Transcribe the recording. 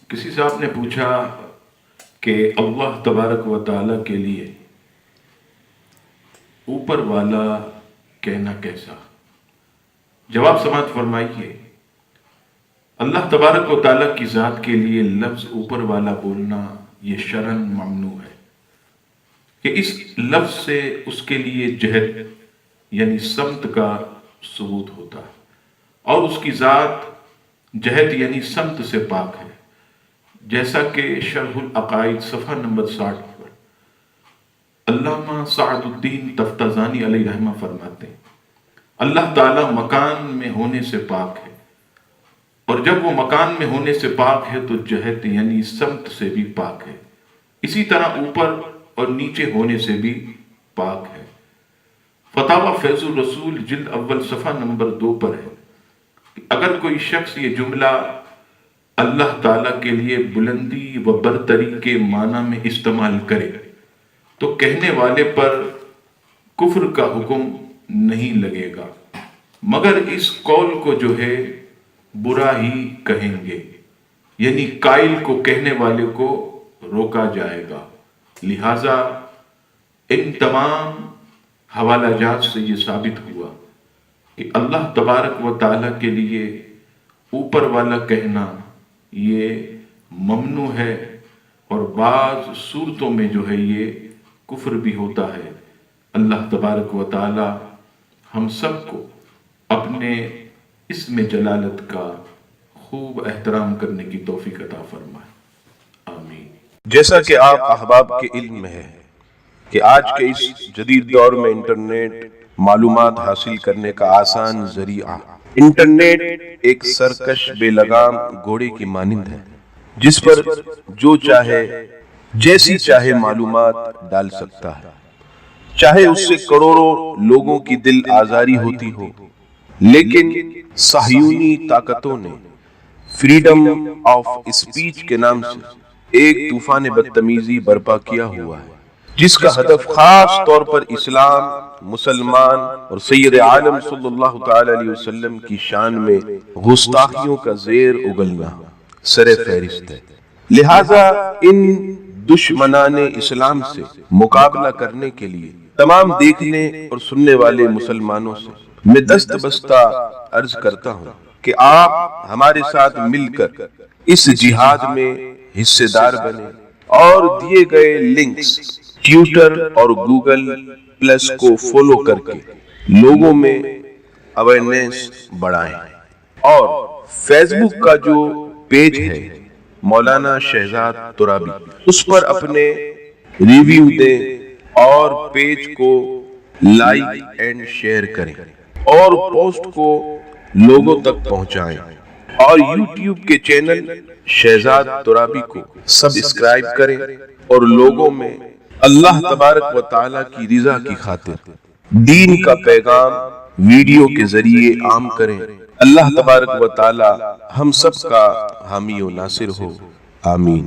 کسی صاحب نے پوچھا کہ اللہ تبارک و تعالیٰ کے لیے اوپر والا کہنا کیسا؟ جواب سماعت فرمائیے، اللہ تبارک و تعالیٰ کی ذات کے لیے لفظ اوپر والا بولنا یہ شرعاً ممنوع ہے کہ اس لفظ سے اس کے لیے جہت یعنی سمت کا ثبوت ہوتا ہے، اور اس کی ذات جہت یعنی سمت سے پاک ہے، جیسا کہ شرح العقائد صفحہ نمبر 60 پر علامہ سعد الدین تفتازانی علیہ رحمہ فرماتے ہیں اللہ تعالیٰ مکان میں ہونے سے پاک ہے، اور جب وہ مکان میں ہونے سے پاک ہے تو جہت یعنی سمت سے بھی پاک ہے، اسی طرح اوپر اور نیچے ہونے سے بھی پاک ہے۔ فتاوی فیض الرسول جلد اول صفحہ نمبر 2 پر ہے کہ اگر کوئی شخص یہ جملہ اللہ تعالیٰ کے لیے بلندی و برتری کے معنی میں استعمال کرے تو کہنے والے پر کفر کا حکم نہیں لگے گا، مگر اس قول کو جو ہے برا ہی کہیں گے، یعنی قائل کو کہنے والے کو روکا جائے گا۔ لہذا ان تمام حوالہ جات سے یہ ثابت ہوا کہ اللہ تبارک و تعالیٰ کے لیے اوپر والا کہنا یہ ممنوع ہے، اور بعض صورتوں میں جو ہے یہ کفر بھی ہوتا ہے۔ اللہ تبارک و تعالیٰ ہم سب کو اپنے اسم جلالت کا خوب احترام کرنے کی توفیق عطا فرمائے، آمین۔ جیسا کہ آپ احباب کے علم میں ہے کہ آج کے اس جدید دور میں انٹرنیٹ معلومات حاصل کرنے کا آسان ذریعہ، انٹرنیٹ ایک سرکش بے لگام گھوڑے کی مانند ہے جس پر جو چاہے جیسی چاہے معلومات ڈال سکتا ہے، چاہے اس سے کروڑوں لوگوں کی دل آزاری ہوتی ہو، لیکن صہیونی طاقتوں نے فریڈم آف اسپیچ کے نام سے ایک طوفان بدتمیزی برپا کیا ہوا ہے جس کا ہدف خاص طور پر اسلام، مسلمان اور سید عالم صلی اللہ تعالی علیہ وسلم کی شان میں گستاخیوں کا زیر اگلنا سر فہرست ہے۔ لہذا ان دشمنان اسلام سے مقابلہ کرنے کے لیے تمام دیکھنے اور سننے والے مسلمانوں سے میں دست بستہ عرض کرتا ہوں کہ آپ ہمارے ساتھ مل کر اس جہاد میں حصے دار بنے اور دیے گئے لنکس ٹویٹر اور گوگل پلس کو فالو کر کے لوگوں میں اویئرنیس بڑھائیں، اور فیس بک کا جو پیج ہے مولانا شہزاد ترابی، اس پر اپنے ریویو دیں اور پیج کو لائک اینڈ شیئر کریں اور پوسٹ کو لوگوں تک پہنچائیں، اور یوٹیوب کے چینل شہزاد ترابی کو سبسکرائب کریں اور لوگوں میں اللہ تبارک و تعالیٰ کی رضا کی خاطر دین کا پیغام ویڈیو کے ذریعے عام کریں۔ اللہ تبارک و تعالیٰ ہم سب کا حامی و ناصر ہو، آمین۔